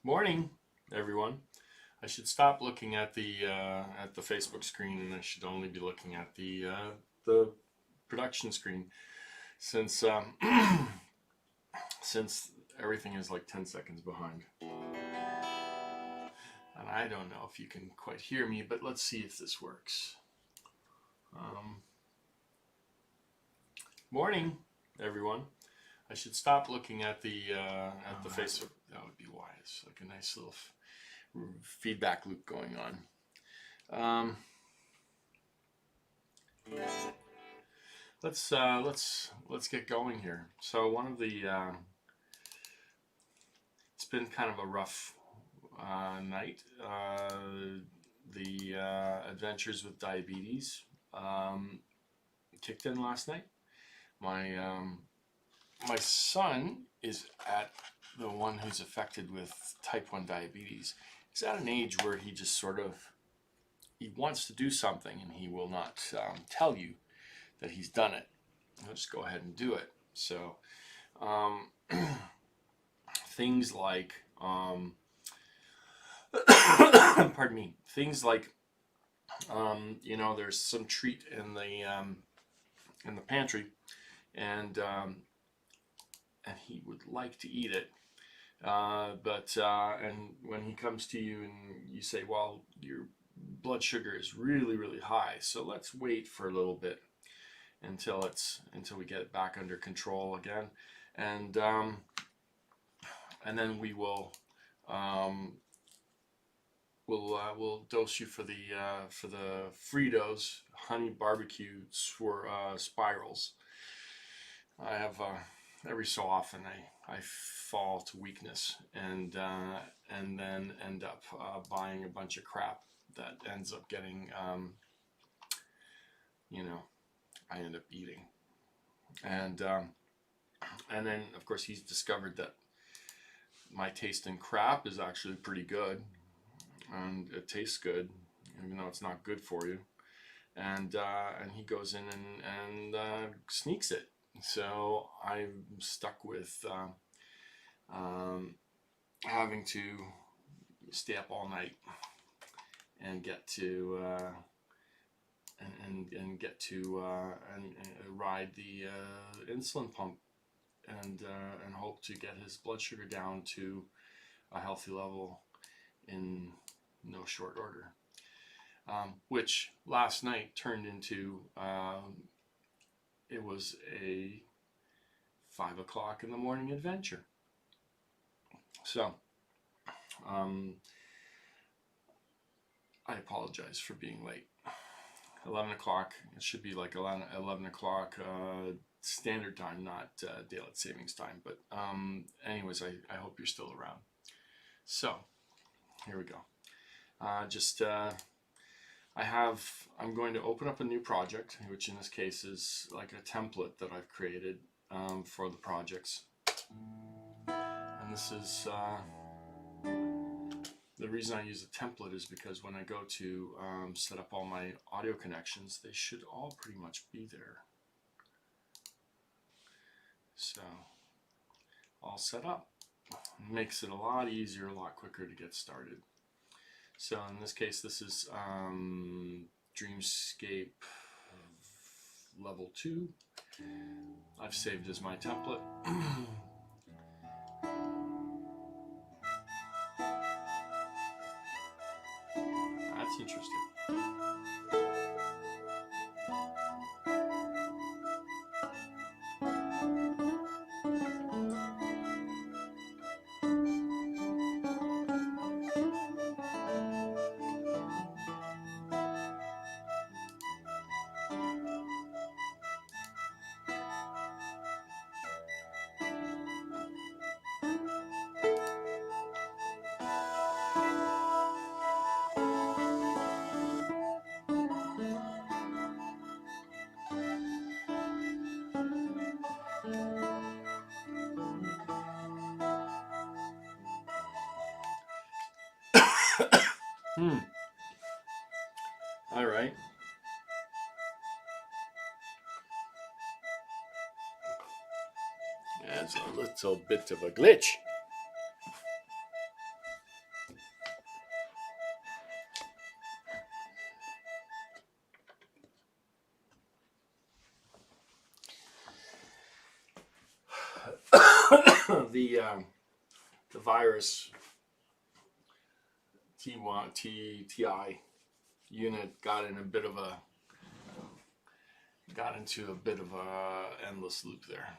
Morning, everyone. I should stop looking at the Facebook screen, and I should only be looking at the production screen, since since everything is like 10 seconds behind. And I don't know if you can quite hear me, but let's see if this works. Morning, everyone. I should stop looking at the Facebook. That would be wise. Like a nice little feedback loop going on. Let's get going here. So one of the it's been kind of a rough night. The adventures with diabetes kicked in last night. My son is at the one who's affected with type 1 diabetes. He's at an age where he just sort of he wants to do something, and he will not tell you that he's done it. He'll just go ahead and do it. So things like pardon me, things like there's some treat in the pantry, and he would like to eat it, but when he comes to you and you say, well, your blood sugar is really high, so let's wait for a little bit until we get it back under control again, and then we'll dose you for the Fritos honey barbecue spirals. I have every so often I fall to weakness, and then end up buying a bunch of crap that ends up getting I end up eating, and then of course he's discovered that my taste in crap is actually pretty good, and it tastes good even though it's not good for you, and he goes in and sneaks it. So I'm stuck with having to stay up all night and get to ride the insulin pump, and hope to get his blood sugar down to a healthy level in no short order. Which last night turned into it was a 5 o'clock in the morning adventure. So I apologize for being late. 11 o'clock, it should be like 11 o'clock standard time, not daylight savings time. But anyways, I hope you're still around. So here we go. I'm going to open up a new project, which in this case is like a template that I've created for the projects. And this is the reason I use a template is because when I go to set up all my audio connections, they should all pretty much be there. So all set up. Makes it a lot easier, a lot quicker to get started. So in this case, this is Dreamscape level 2. I've saved as my template. That's interesting. All right. That's a little bit of a glitch. the virus TI unit got into a bit of a endless loop there.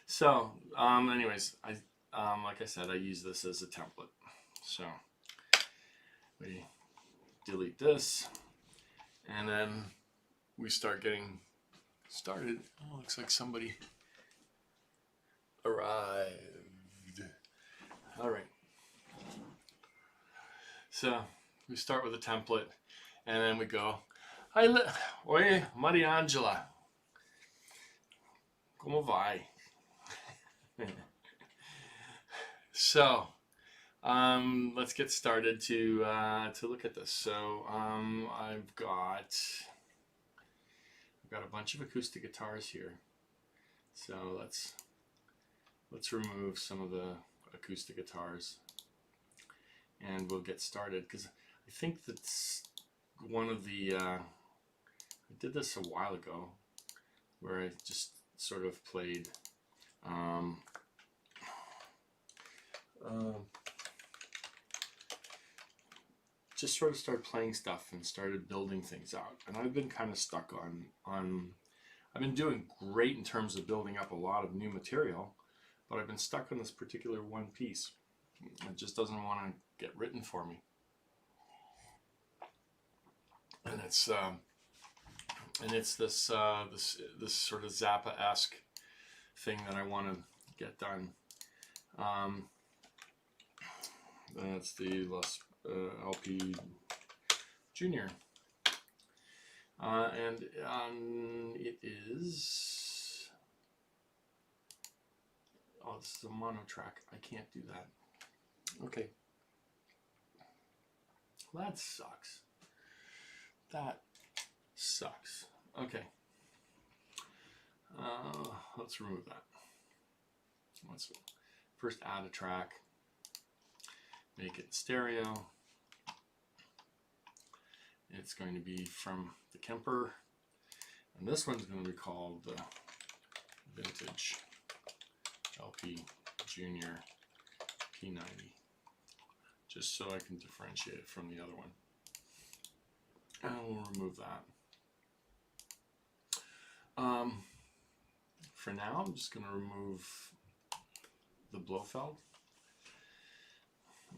So, anyways, like I said, I use this as a template. So we delete this, and then we start getting started. Oh, looks like somebody arrived. All right. So we start with a template, and then we go, Oi, Mariangela. Como vai? So, let's get started to look at this. So, I've got a bunch of acoustic guitars here. So let's remove some of the acoustic guitars, and we'll get started, because I think that's one of the I did this a while ago, where I just sort of played just sort of started playing stuff and started building things out. And I've been kind of stuck on I've been doing great in terms of building up a lot of new material, but I've been stuck on this particular one piece. It just doesn't want to get written for me. And it's this this sort of Zappa-esque thing that I want to get done. That's the LP Junior, and it is, oh, this is a mono track. I can't do that. Okay, well, that sucks. That sucks. Okay, let's remove that. Let's first add a track, make it stereo. It's going to be from the Kemper, and this one's going to be called the Vintage LP Junior P90, just so I can differentiate it from the other one. And we'll remove that. For now, I'm just going to remove the Blofeld,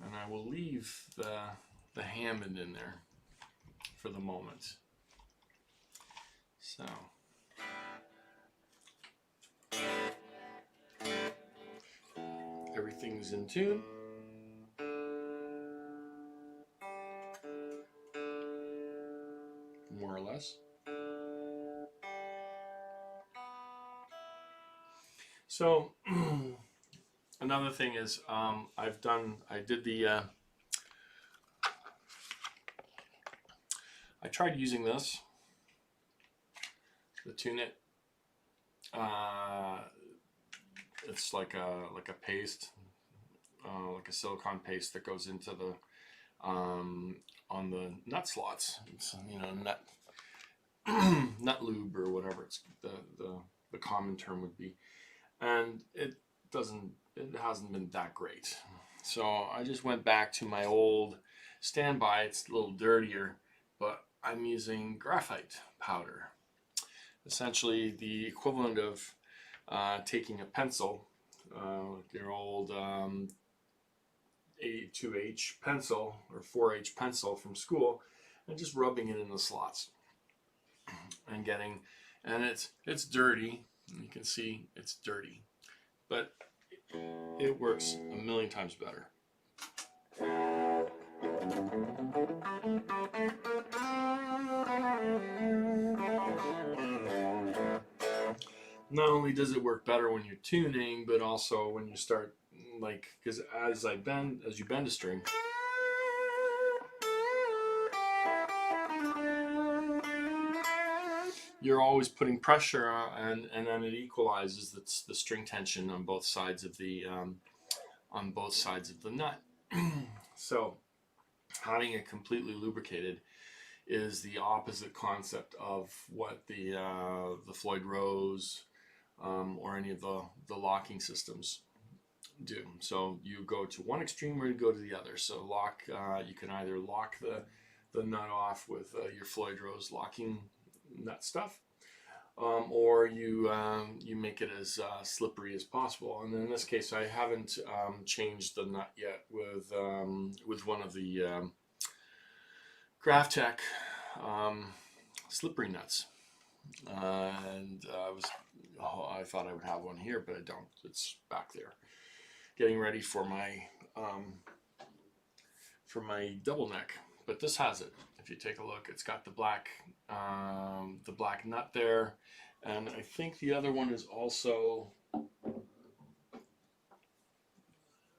and I will leave the Hammond in there for the moment. So everything's in tune. More or less. So another thing is, I tried using this, the Tune It. It's like a paste, like a silicone paste that goes into the on the nut slots. It's, you know, nut lube or whatever it's the common term would be, and it hasn't been that great. So I just went back to my old standby. It's a little dirtier, but I'm using graphite powder, essentially the equivalent of taking a pencil, your old A2H pencil or 4H pencil from school, and just rubbing it in the slots and it's dirty. You can see it's dirty, but it works a million times better. Not only does it work better when you're tuning, but also when you start, like, because as you bend a string, you're always putting pressure on, and then it equalizes the string tension on both sides of the nut. So having it completely lubricated is the opposite concept of what the Floyd Rose or any of the locking systems do. So you go to one extreme or you go to the other. So lock, you can either lock the nut off with your Floyd Rose locking nut stuff, or you make it as slippery as possible. And in this case, I haven't changed the nut yet with one of the Graphtec slippery nuts. And I thought I would have one here, but I don't. It's back there. Getting ready for my double neck, but this has it. If you take a look, it's got the black nut there, and I think the other one is also.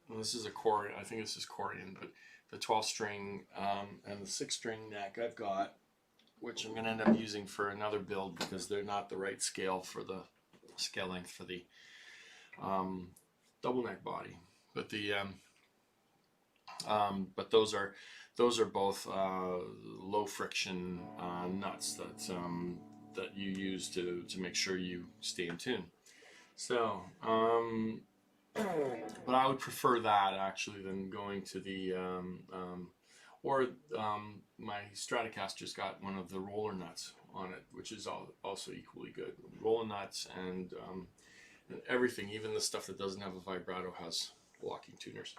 Well, this is a Corian. I think this is Corian, but the 12-string and the 6-string neck I've got, which I'm going to end up using for another build because they're not the right scale for the scale length for the double neck body. But the but those are both low friction nuts that you use to make sure you stay in tune. So but I would prefer that actually than going to the my Stratocaster's got one of the roller nuts on it, which is also equally good. Roller nuts and everything, even the stuff that doesn't have a vibrato, has locking tuners.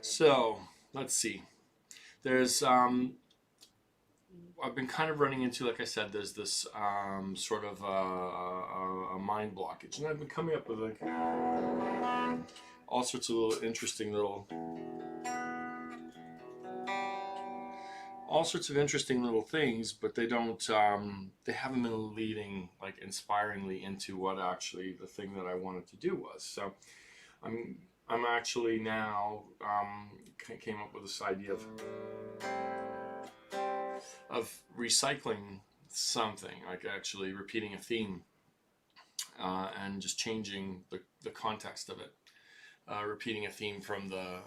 So let's see. There's I've been kind of running into, like I said, there's this sort of a mind blockage, and I've been coming up with like all sorts of interesting little things, but they don't they haven't been leading like inspiringly into what actually the thing that I wanted to do was. So I'm actually now came up with this idea of recycling something, like actually repeating a theme and just changing the context of it, repeating a theme from the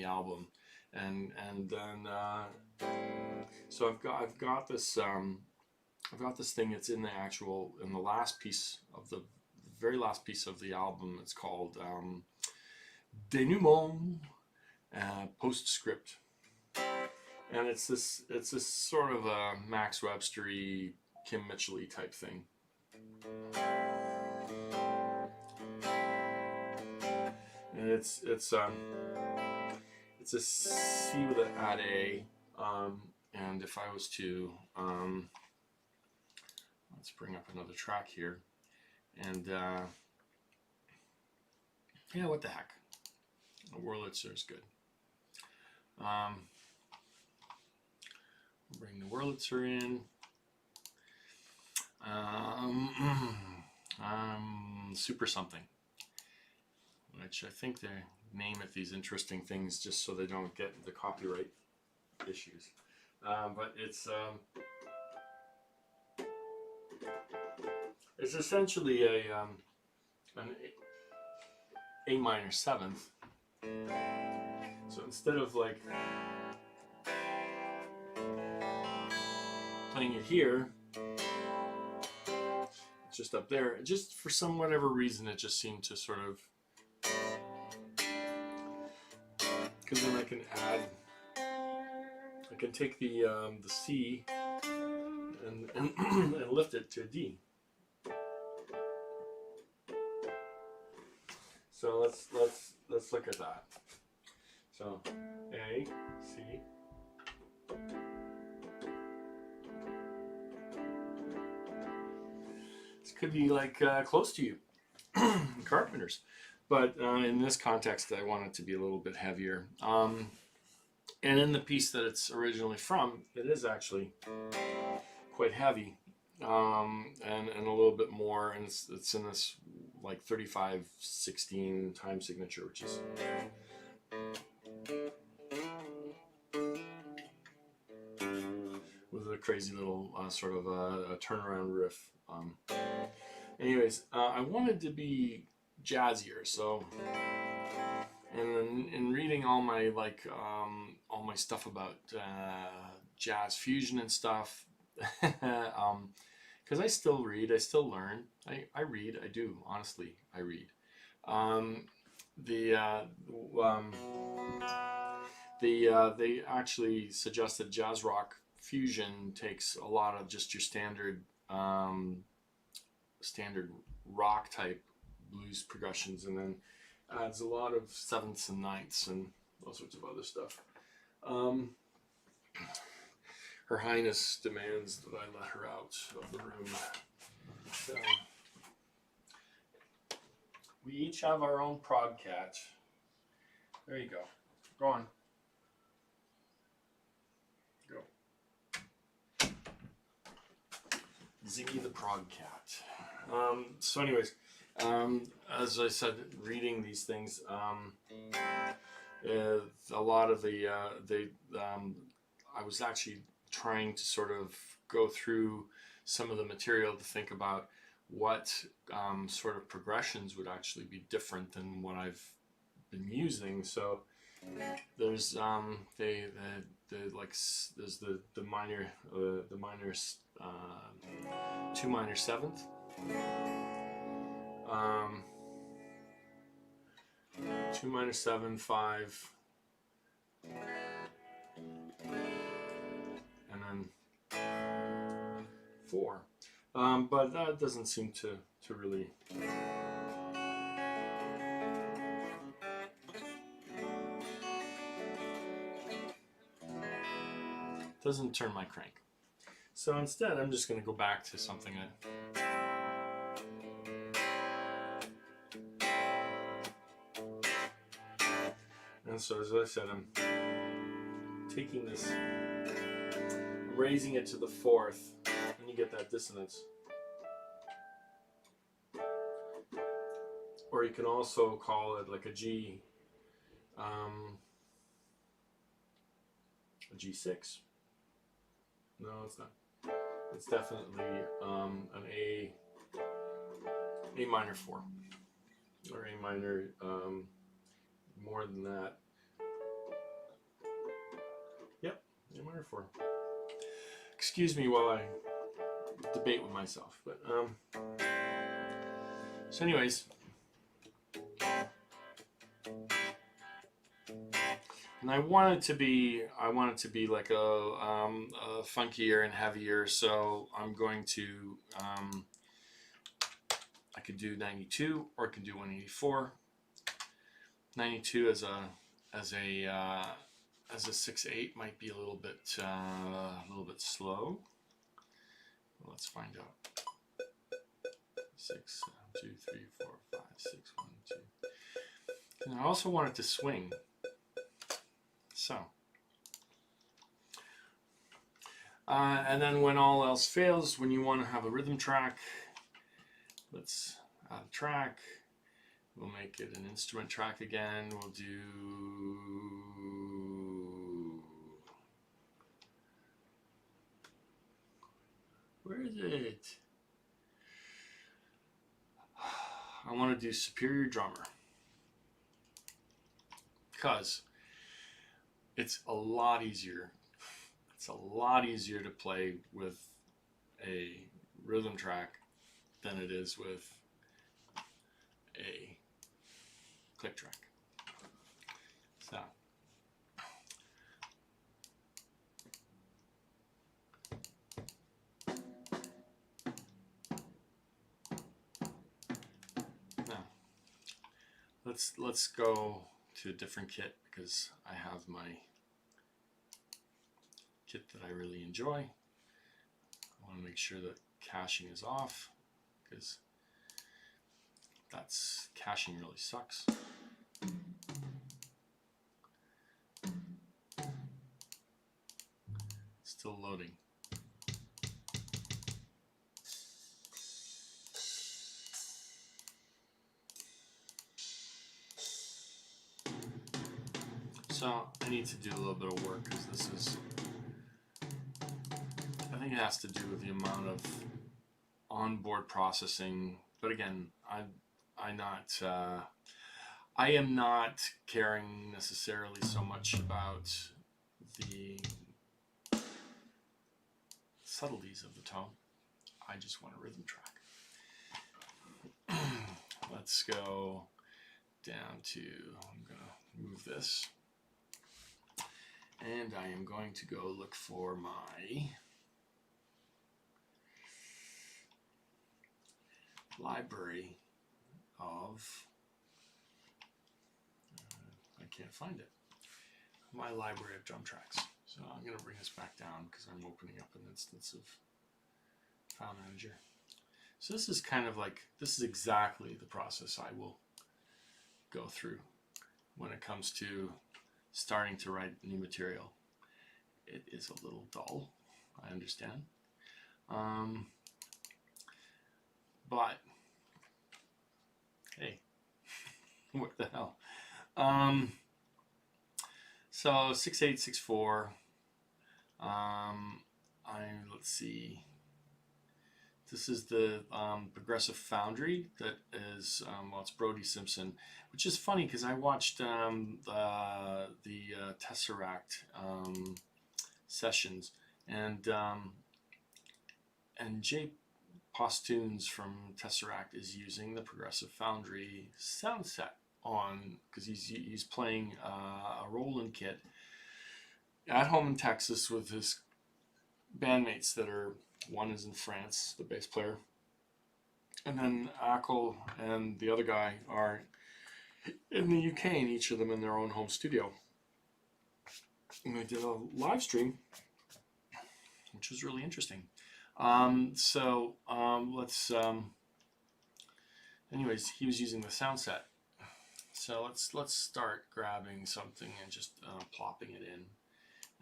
album, and then so I've got this thing that's in the last piece of the very last piece of the album. It's called Denouement Postscript, and it's this sort of a Max Webster-y, Kim Mitchell-y type thing. And it's a C with an add A, and if I was to let's bring up another track here, and yeah, what the heck, a Wurlitzer is good. Bring the Wurlitzer in. Super something, which I think they name it these interesting things just so they don't get the copyright issues. But it's essentially an A minor seventh. So instead of like playing it here, it's just up there. Just for some whatever reason, it just seemed to sort of, because then I can add, I can take the C and lift it to a D. So let's look at that. So A, C. This could be like close to you, Carpenters, but in this context, I want it to be a little bit heavier. And in the piece that it's originally from, it is actually quite heavy, and a little bit more, and it's in this like 35/16 time signature, which is with a crazy little sort of a turnaround riff. Anyways, I wanted to be jazzier, so and in reading all my stuff about jazz fusion and stuff, because I still read, I still learn. I read, I do, honestly, I read. Um, the um, they actually suggested jazz rock fusion takes a lot of just your standard rock type blues progressions, and then adds a lot of sevenths and ninths and all sorts of other stuff. Um, Her Highness demands that I let her out of the room. So, we each have our own prog cat. There you go. Go on. Go. Ziggy the prog cat. So anyways, as I said, reading these things, a lot of I was actually trying to sort of go through some of the material to think about what sort of progressions would actually be different than what I've been using. So there's there's the minor 2 minor 7th, 2 minor 7, 5, and then 4. But that doesn't seem to really doesn't turn my crank. So instead, I'm just going to go back to something that and so as I said, I'm taking this, raising it to the 4th, and you get that dissonance. Or you can also call it like a G, a G6. No, it's not. It's definitely an A minor 4, or A minor, more than that. Yep, A minor 4. Excuse me while I debate with myself, but so anyways, and I want it to be like a funkier and heavier. So I'm going to I could do 92, or I could do 184. 92 as a 6/8 might be a little bit slow. Well, let's find out. 6, 2, 3, 4, 5, 6, 1, 2. And I also want it to swing. So, and then when all else fails, when you want to have a rhythm track, let's add a track. We'll make it an instrument track again. We'll do, where is it? I want to do Superior Drummer, because it's a lot easier. It's a lot easier to play with a rhythm track than it is with a click track. So now let's go to a different kit, because I have my kit that I really enjoy. I want to make sure that caching is off, because caching really sucks. Still loading. So I need to do a little bit of work, because I think it has to do with the amount of onboard processing. But again, I am not caring necessarily so much about the subtleties of the tone. I just want a rhythm track. Let's go down to, I'm going to move this. And I am going to go look for my library of, I can't find it, my library of drum tracks. So I'm going to bring this back down because I'm opening up an instance of File Manager. So this is kind of like, this is exactly the process I will go through when it comes to starting to write new material. It is a little dull, I understand. But, hey, what the hell? So 6/8, 6/4. Let's see. This is the Progressive Foundry that is, well, it's Brody Simpson, which is funny because I watched the Tesseract sessions, and Jay Postunes from Tesseract is using the Progressive Foundry sound set on, because he's playing a Roland kit at home in Texas with his bandmates that are, one is in France, the bass player, and then Ackle and the other guy are in the UK, and each of them in their own home studio. And they did a live stream, which was really interesting. Anyways, he was using the sound set. So let's start grabbing something and just plopping it in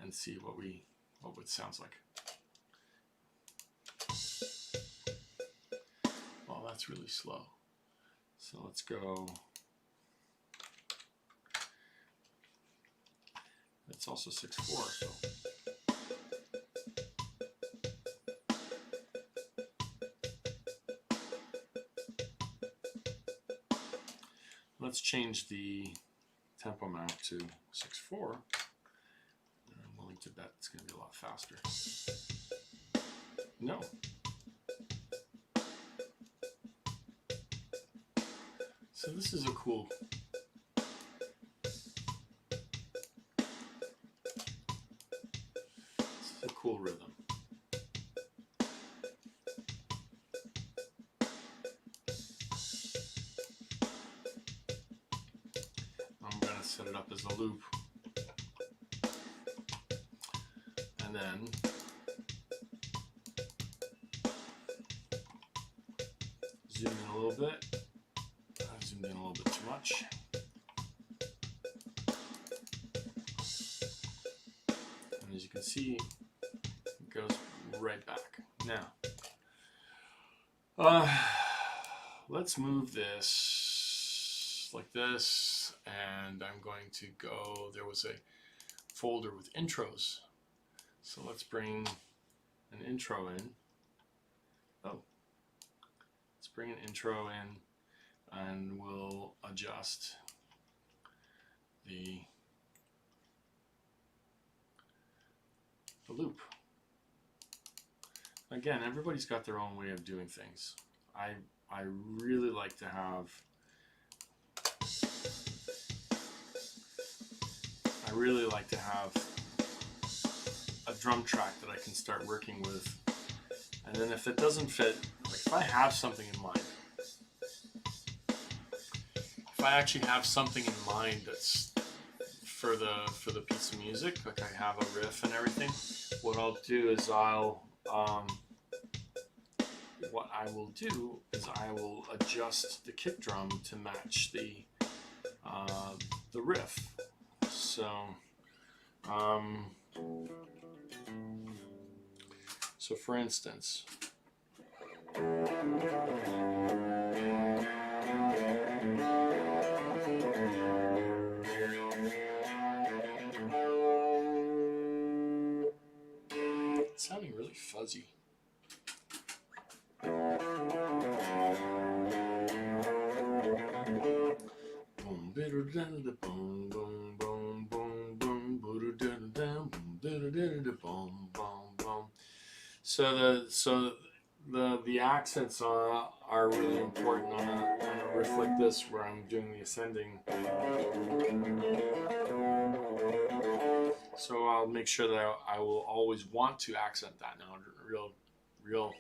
and see what it sounds like. Well, that's really slow. So let's go. It's also 6/4, so. Let's change the tempo map to 6/4. I'm willing to bet it's going to be a lot faster. No. So this is a cool. Cool rhythm. I'm going to set it up as a loop, and then zoom in a little bit. I zoomed in a little bit too much. And as you can see, it goes right back. Now, let's move this like this, and I'm going to go, there was a folder with intros. So let's bring an intro in. Oh, let's bring an intro in, and we'll adjust the loop. Again, everybody's got their own way of doing things. I really like to have a drum track that I can start working with, and then if it doesn't fit, like if I have something in mind, if I actually have something in mind that's for the piece of music, like I have a riff and everything, what I'll do is what I will do is I will adjust the kick drum to match the riff. So for instance, it's sounding really fuzzy. So the accents are really important on a riff like this where I'm doing the ascending. So I'll make sure that I will always want to accent that. Now, real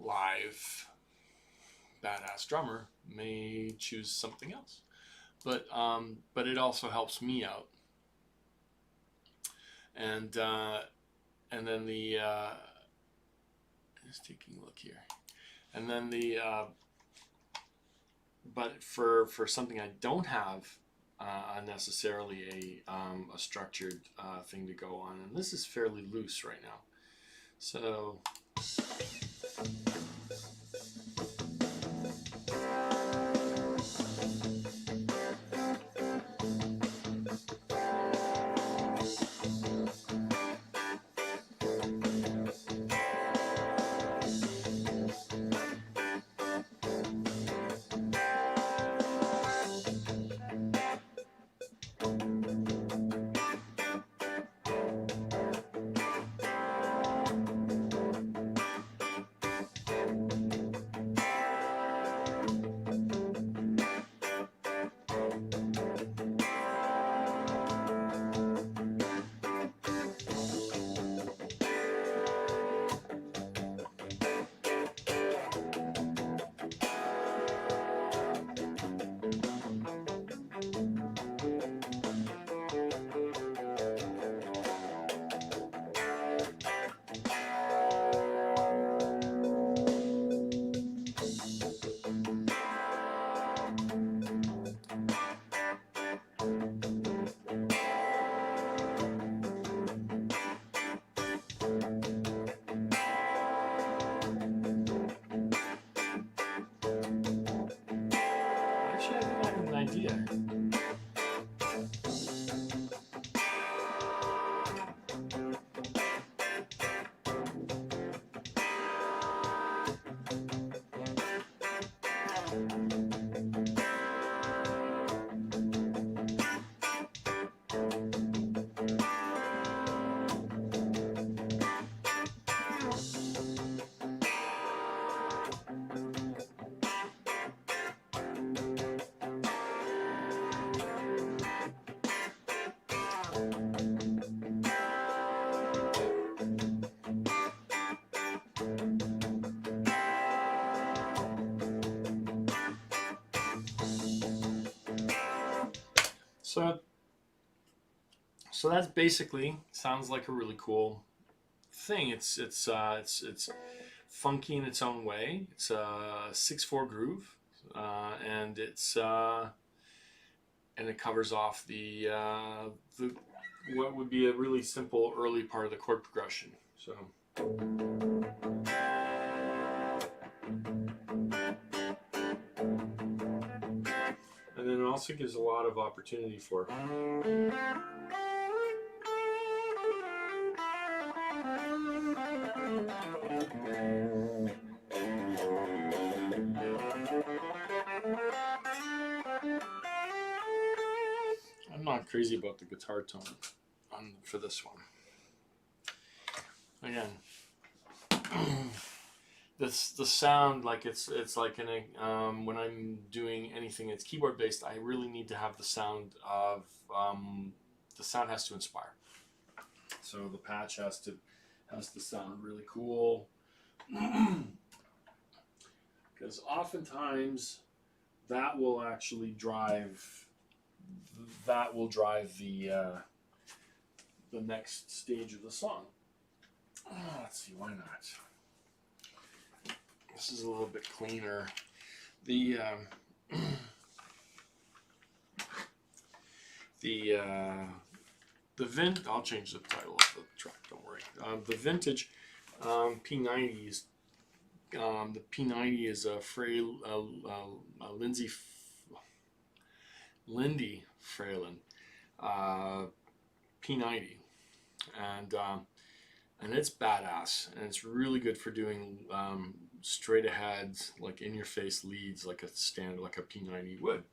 live badass drummer may choose something else, but it also helps me out. And then the just taking a look here, and then the but for something I don't have necessarily a structured thing to go on, and this is fairly loose right now, so. Actually, I think I have an idea. So that's basically sounds like a really cool thing. It's funky in its own way. It's a 6/4 groove, and it covers off the what would be a really simple early part of the chord progression. So. And then it also gives a lot of opportunity for. I'm not crazy about the guitar tone for this one. Again, the sound, like it's like when I'm doing anything that's keyboard based, I really need to have the sound of the sound has to inspire. So the patch has to sound really cool, because oftentimes that will actually drive the next stage of the song. Let's see, why not? This is a little bit cleaner. The I'll change the title of the track, don't worry. The vintage P90s, the P90 is a Lindy Fralin P90, and it's badass, and it's really good for doing straight ahead, like in your face leads, like a standard, like a P90 would.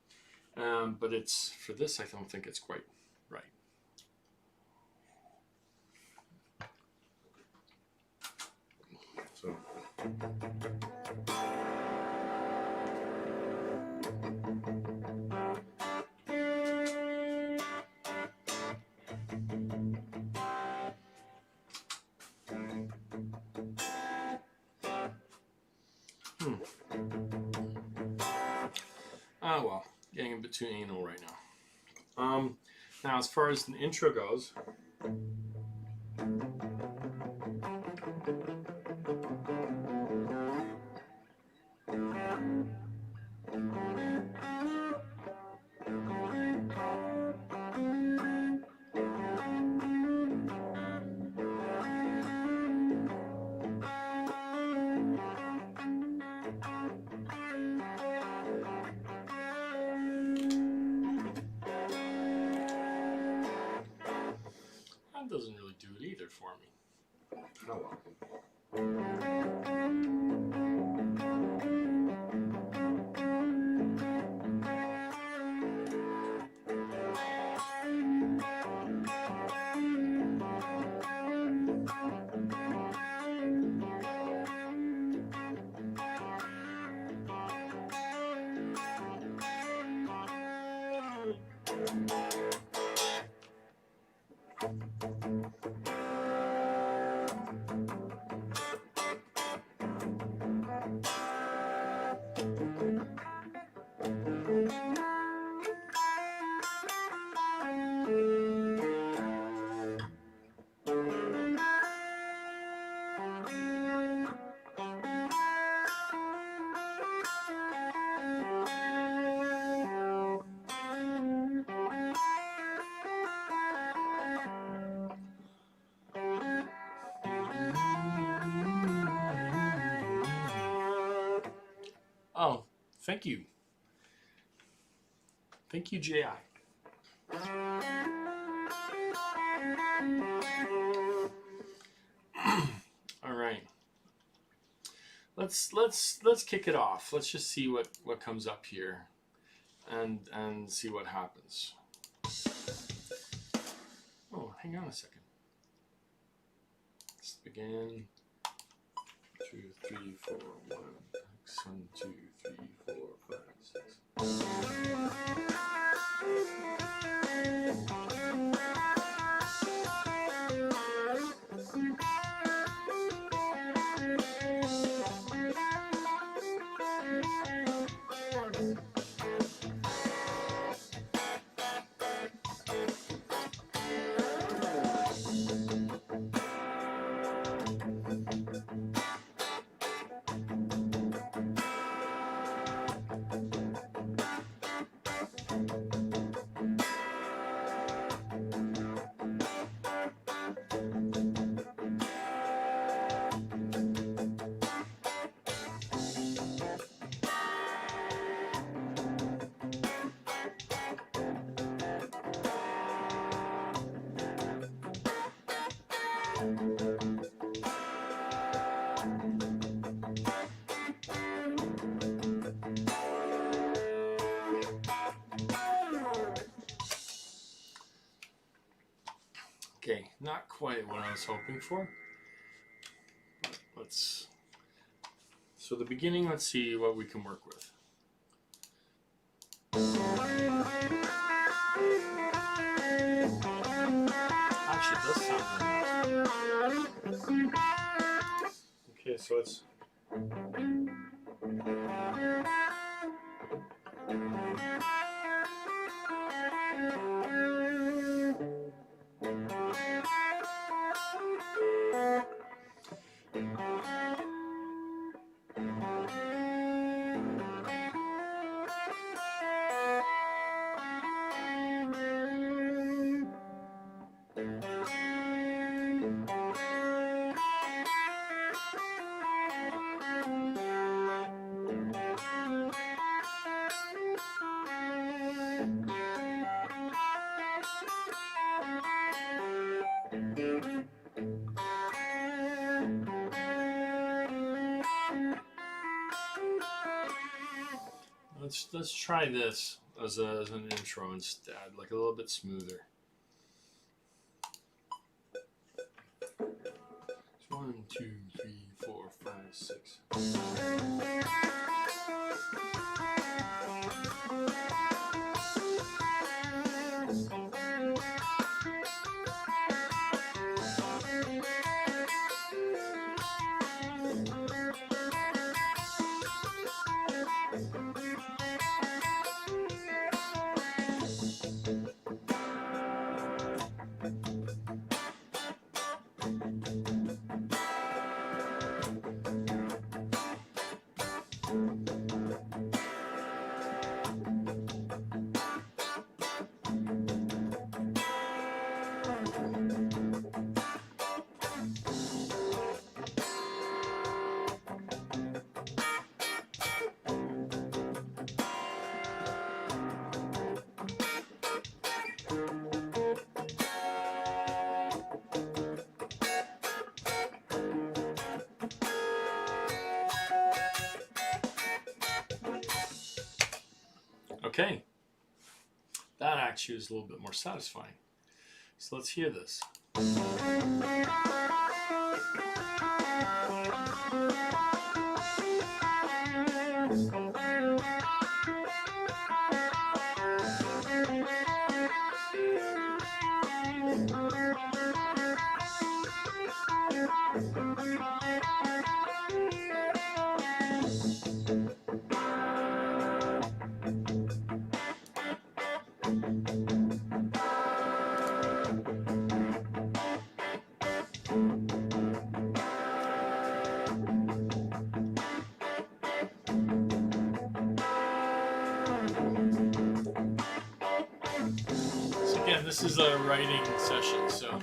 But it's for this, I don't think it's quite right. So Oh well, getting a bit too anal right now. Now as far as the intro goes, that doesn't really do it either for me. Oh well. Oh, thank you. Thank you, J.I. All right. Let's kick it off. Let's just see what comes up here and see what happens. Oh, hang on a second. Let's begin. 2, 3, 4, 1, 2, 3, 4, 5, 6. Okay, not quite what I was hoping for. So the beginning, let's see what we can work with. Actually, it does sound very nice. Okay, so it's... Let's try this as an intro instead, like a little bit smoother. So 1, 2, 3, 4, 5, 6. Okay, that actually is a little bit more satisfying. So let's hear this. So again, this is a writing session, so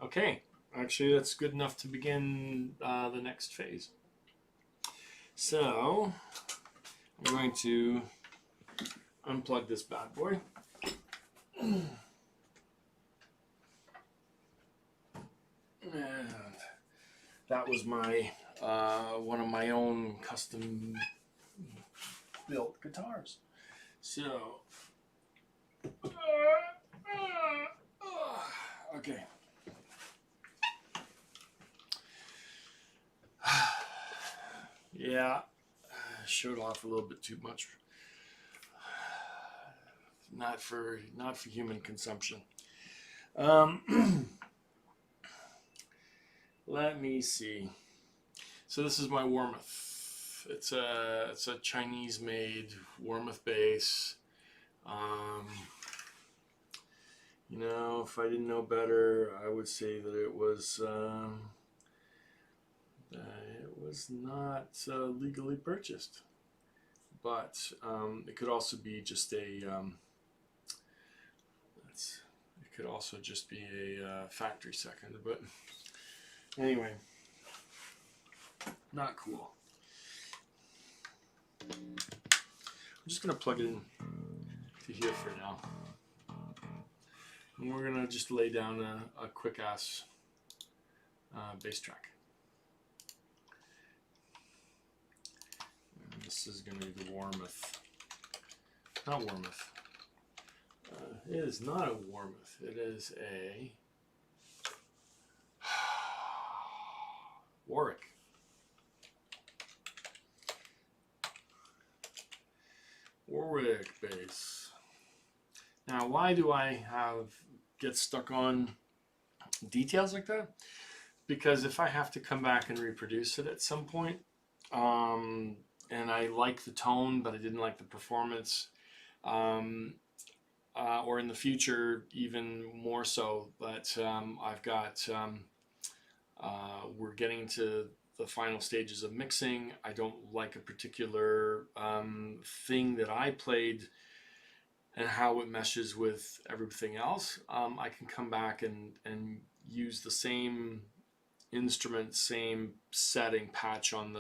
okay, actually that's good enough to begin the next phase. So I'm going to unplug this bad boy. And that was my one of my own custom built guitars. So okay. Yeah, showed off a little bit too much. Not for human consumption. Let me see. So this is my Warmoth. It's a Chinese-made Warmoth bass. You know, if I didn't know better, I would say that it was not legally purchased, but it could also be just a it could also just be a factory second. But anyway, not cool. I'm just gonna plug it in to here for now, and we're gonna just lay down a quick ass bass track. And this is gonna be the Warmoth, not Warmoth. It is not a Warmoth. It is a Warwick. Warwick bass. Now, why do I get stuck on details like that? Because if I have to come back and reproduce it at some point, and I like the tone, but I didn't like the performance, or in the future even more so, but I've got we're getting to the final stages of mixing. I don't like a particular thing that I played and how it meshes with everything else. I can come back and use the same instrument, same setting patch on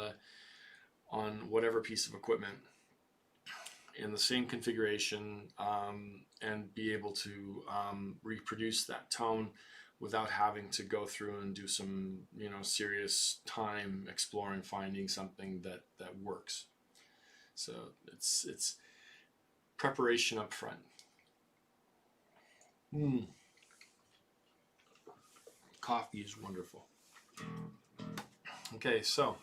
whatever piece of equipment, in the same configuration and be able to reproduce that tone without having to go through and do some, you know, serious time exploring, finding something that works. So it's preparation up front. Coffee is wonderful. Okay, so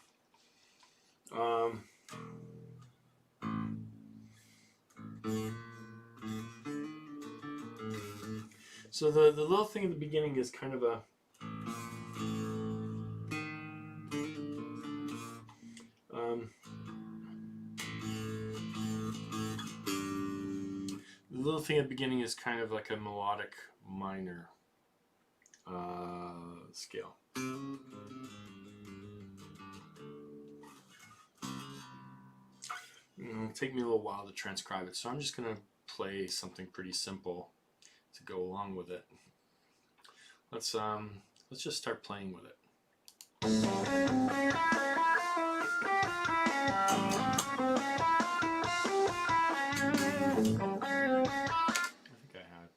so the little thing at the beginning is kind of a the little thing at the beginning is kind of like a melodic minor scale. It'll take me a little while to transcribe it, so I'm just going to play something pretty simple to go along with it. Let's just start playing with it. I think I had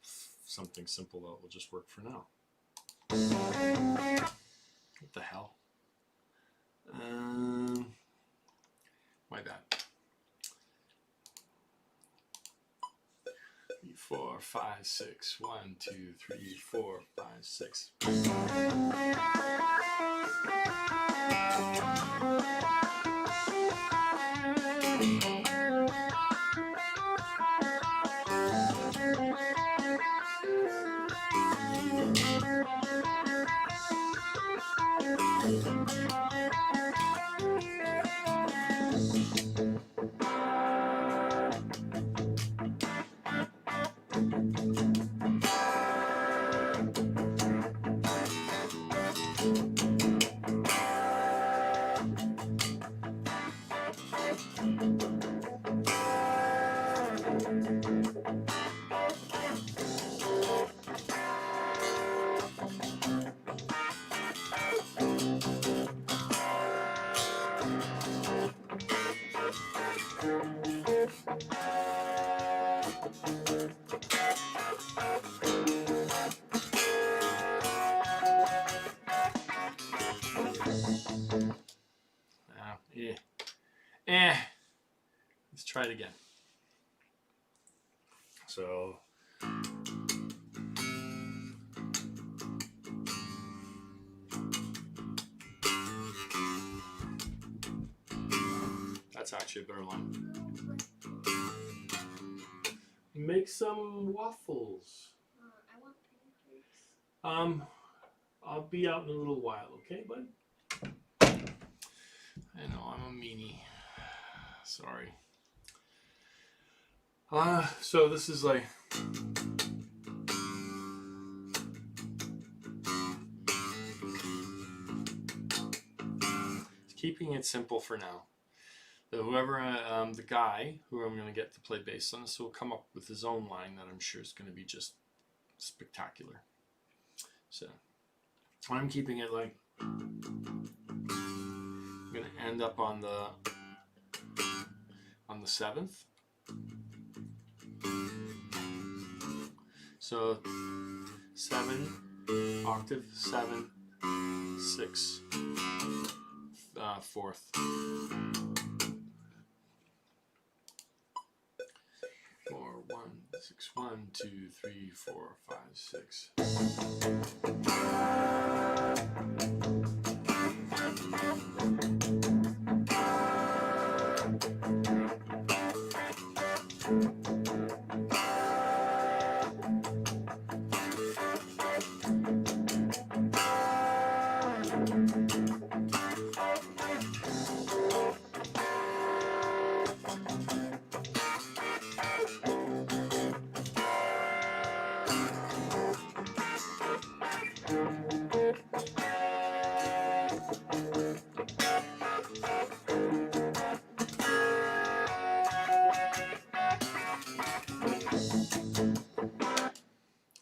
something simple that will just work for now. What the hell? My bad. 3, 4, 5, 6. 1, 2, 3, 4, 5, 6. Let's try it again. So that's actually a better one. Make some waffles. I want pancakes. I'll be out in a little while, okay, bud? I know, I'm a meanie. Sorry. So this is like keeping it simple for now. So whoever, the guy who I'm going to get to play bass on this will come up with his own line that I'm sure is going to be just spectacular. So I'm keeping it like, I'm going to end up on the 7th. So 7, octave, 7, 6, 4th. 4, 1, 6, 1, 2, 3, 4, 5, 6.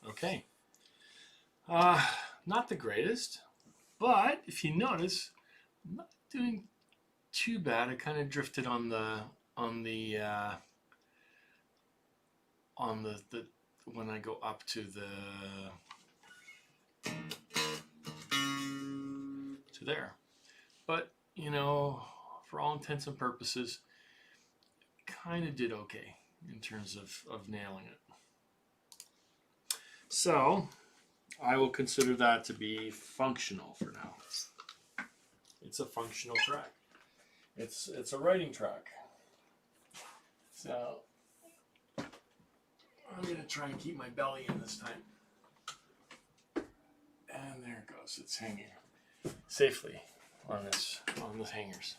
Okay. Not the greatest, but if you notice, I'm not doing too bad. I kind of drifted on the on the when I go up to there. But you know, for all intents and purposes, kind of did okay in terms of nailing it. So I will consider that to be functional for now. It's a functional track. It's a writing track. So I'm gonna try and keep my belly in this time. And there it goes. It's hanging safely on the hangers.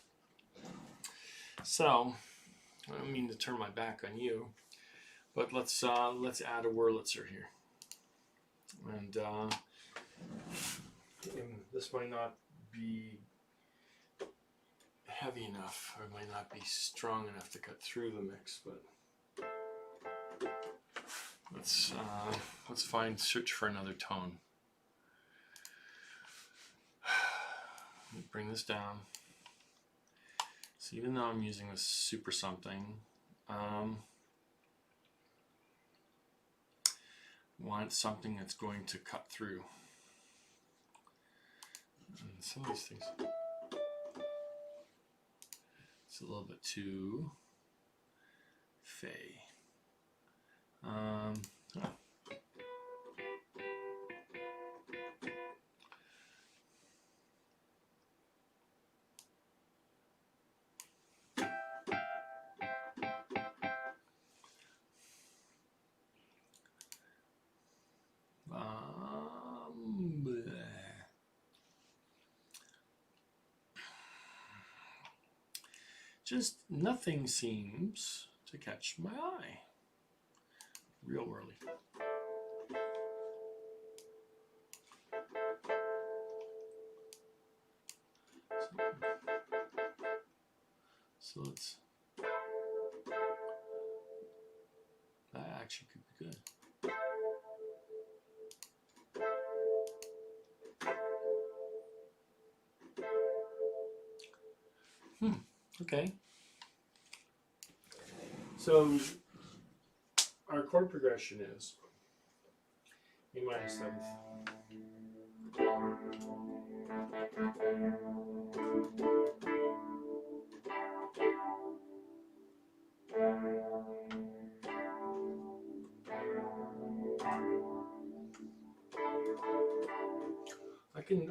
So I don't mean to turn my back on you, but let's add a Wurlitzer here. And this might not be heavy enough, or it might not be strong enough to cut through the mix, but let's search for another tone. Let me bring this down. So even though I'm using this super something, want something that's going to cut through. And some of these things, it's a little bit too fey. Just nothing seems to catch my eye. Real whirly. So let's. That actually could be good. Okay. So our chord progression is A minor 7th.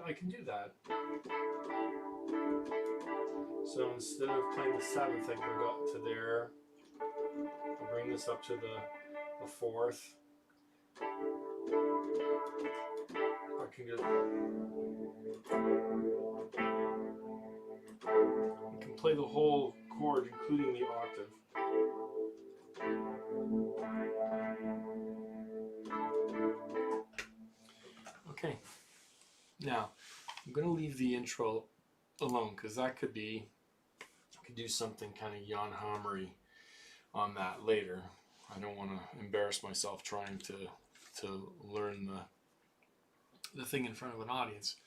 I can do that. So instead of playing the 7th, I can go up to there. I'll bring this up to the 4th. I can go. You can play the whole chord, including the octave. Okay. Now I'm going to leave the intro alone because that could be. I could do something kind of Jan Hammery on that later. I don't want to embarrass myself trying to learn the thing in front of an audience.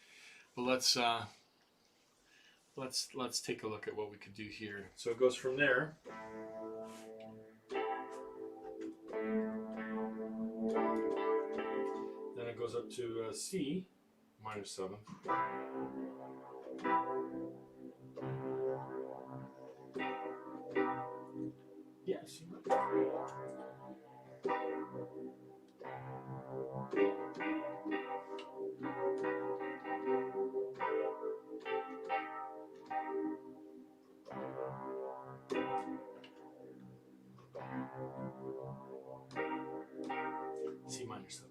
But let's take a look at what we could do here. So it goes from there. Then it goes up to C minor 7th. Yeah, C minor. C minor 7th.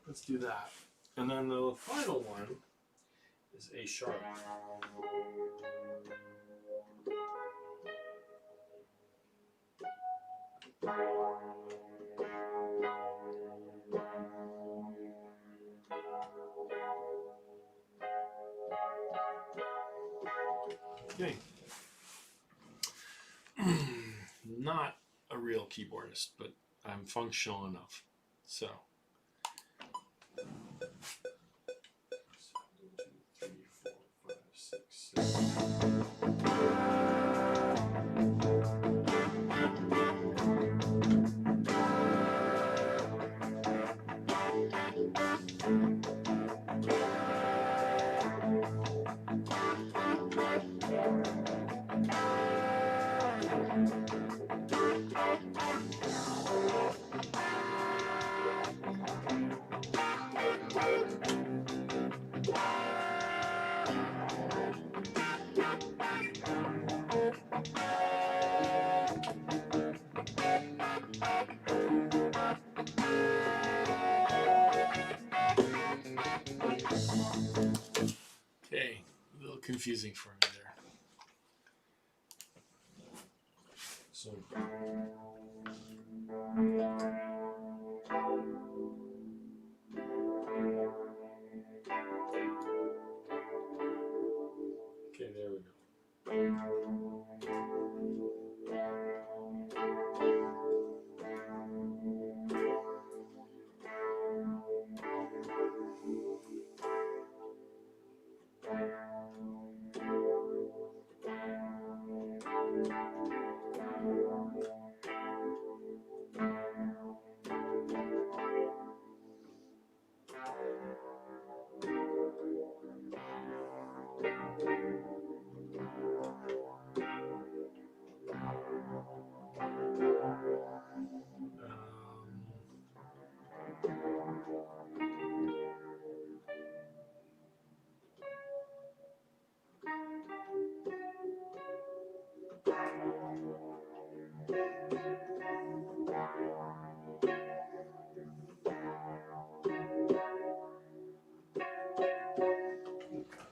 Let's do that. And then the final one is A sharp. Okay. not a real keyboardist, but I'm functional enough. So 1, 2, 3, 4, 5, 6, 7. Okay, a little confusing for me there. So okay, there we go.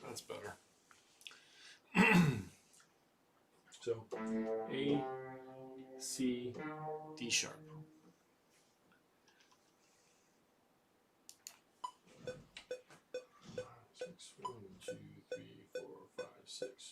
That's better. So A, C, D sharp. 6, 1, 2, 3, 4, 5, 6.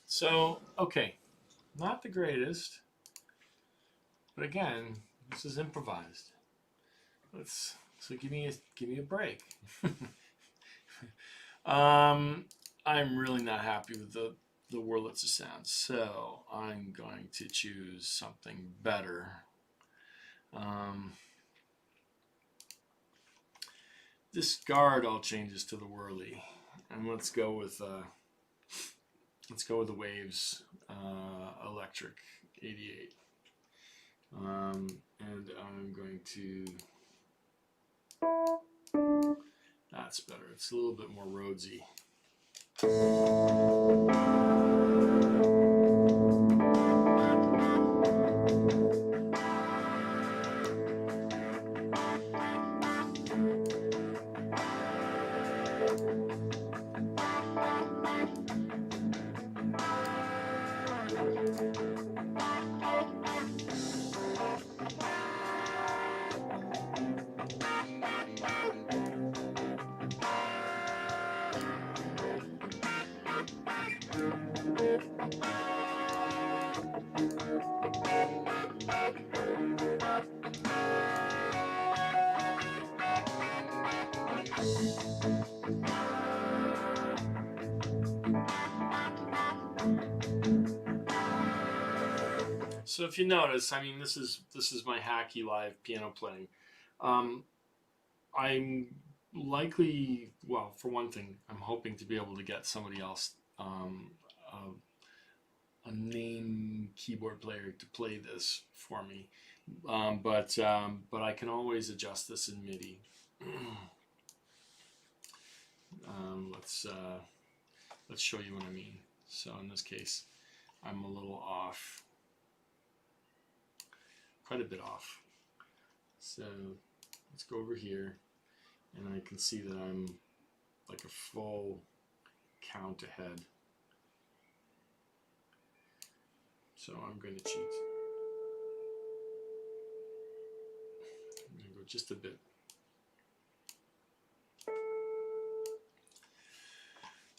So, okay, not the greatest, but again, this is improvised. So give me a break. I'm really not happy with the Wurlitzer sound, so I'm going to choose something better. Discard all changes to the whirly, and let's go with the Waves Electric 88. And I'm going to. That's better. It's a little bit more Rhodesy. So if you notice, I mean, this is my hacky live piano playing. I'm likely, well, for one thing, I'm hoping to be able to get somebody else name keyboard player to play this for me, but I can always adjust this in MIDI. Let's show you what I mean. So in this case, I'm a little off, quite a bit off. So let's go over here, and I can see that I'm like a full count ahead. So I'm going to cheat. I'm going to go just a bit.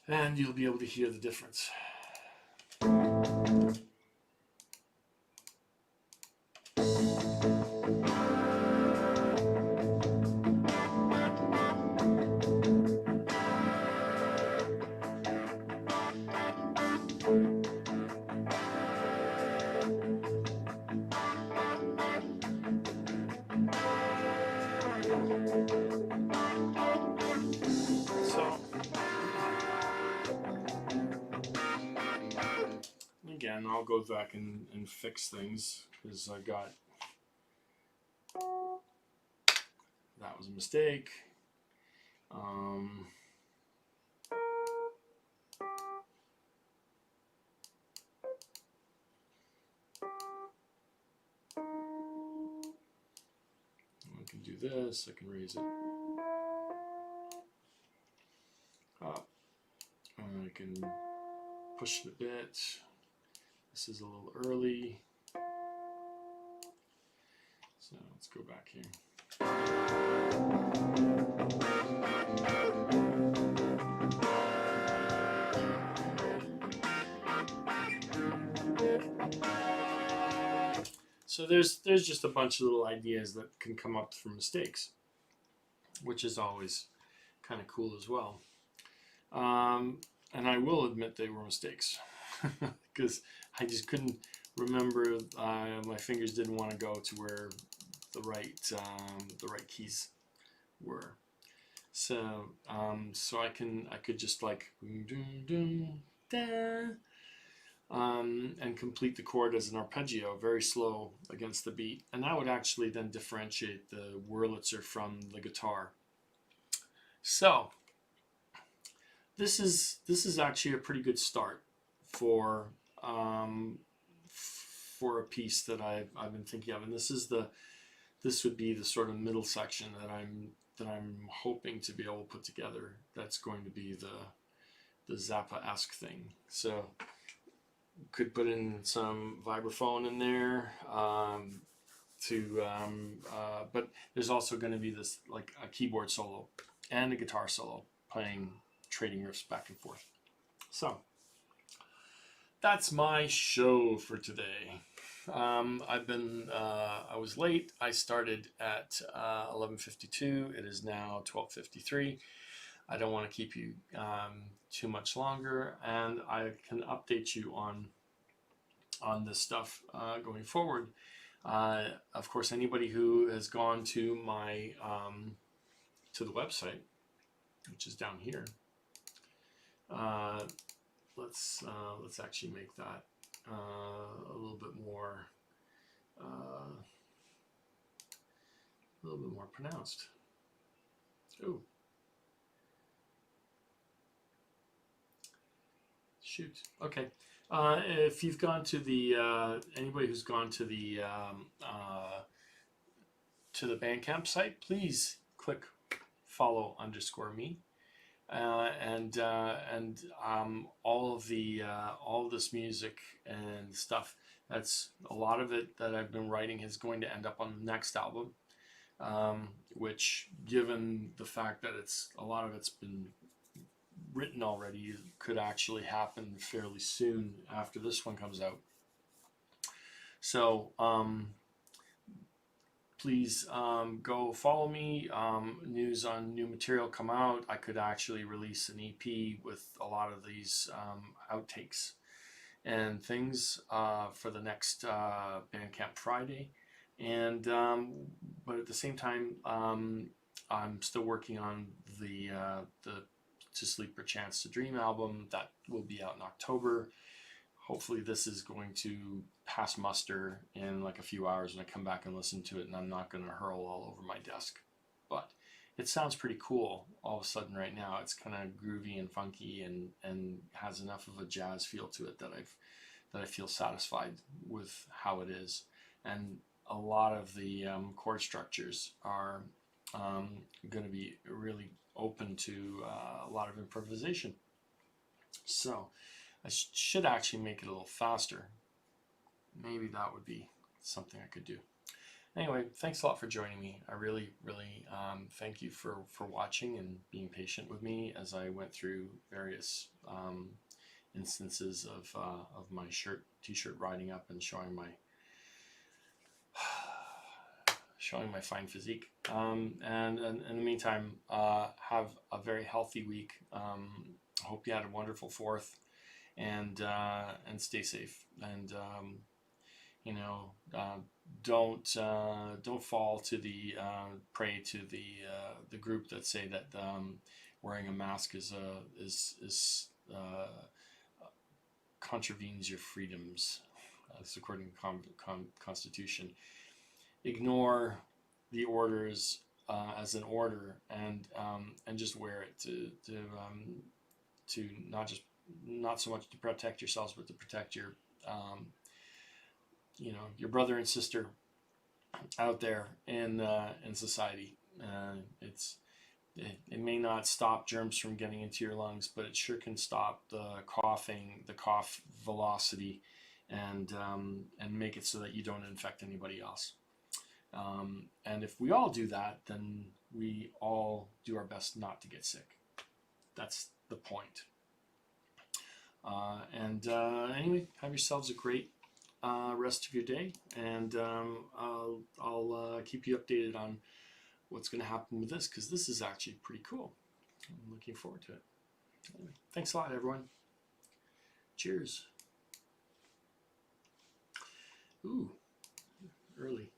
And you'll be able to hear the difference. Again, I'll go back and fix things because I got, that was a mistake. I can do this, I can raise it up, and I can push it a bit. This is a little early, so let's go back here. So there's just a bunch of little ideas that can come up from mistakes, which is always kind of cool as well. And I will admit they were mistakes because I just couldn't remember. My fingers didn't want to go to where the right keys were. So so I could just like and complete the chord as an arpeggio, very slow against the beat, and that would actually then differentiate the Wurlitzer from the guitar. So this is actually a pretty good start for a piece that I've been thinking of, and this would be the sort of middle section that I'm hoping to be able to put together. That's going to be the Zappa-esque thing. So could put in some vibraphone in there but there's also going to be this like a keyboard solo and a guitar solo playing, trading riffs back and forth. So that's my show for today. I was late. I started at 11:52. It is now 12:53. I don't want to keep you too much longer, and I can update you on this stuff going forward. Of course, anybody who has gone to my to the website, which is down here, let's actually make that a little bit more pronounced. Oh. Shoot. Okay. If you've gone to the anybody who's gone to the Bandcamp site, please click follow _me, and all of this music and stuff. That's a lot of it that I've been writing is going to end up on the next album, which, given the fact that a lot of it's been written already, could actually happen fairly soon after this one comes out. So please go follow me. News on new material come out. I could actually release an EP with a lot of these outtakes and things for the next Bandcamp Friday. And but at the same time, I'm still working on the To Sleep or Chance to Dream album that will be out in October. hopefully this is going to pass muster in like a few hours when I come back and listen to it, and I'm not going to hurl all over my desk. But it sounds pretty cool all of a sudden right now. It's kind of groovy and funky, and has enough of a jazz feel to it that I feel satisfied with how it is. And a lot of the chord structures are going to be really open to a lot of improvisation. So I should actually make it a little faster. Maybe that would be something I could do. Anyway, thanks a lot for joining me. I really, really thank you for watching and being patient with me as I went through various instances of my t-shirt riding up and showing my fine physique. And in the meantime, have a very healthy week. Hope you had a wonderful 4th, and stay safe. And don't fall to the prey to the group that say that wearing a mask is contravenes your freedoms, as according to the Constitution. Ignore the orders as an order, and just wear it to not so much to protect yourselves, but to protect your your brother and sister out there in society. It may not stop germs from getting into your lungs, but it sure can stop the coughing, the cough velocity, and make it so that you don't infect anybody else. And if we all do that, then we all do our best not to get sick. That's the point. Anyway, have yourselves a great rest of your day, and I'll keep you updated on what's going to happen with this, because this is actually pretty cool. I'm looking forward to it. Anyway, thanks a lot, everyone. Cheers. Ooh, early.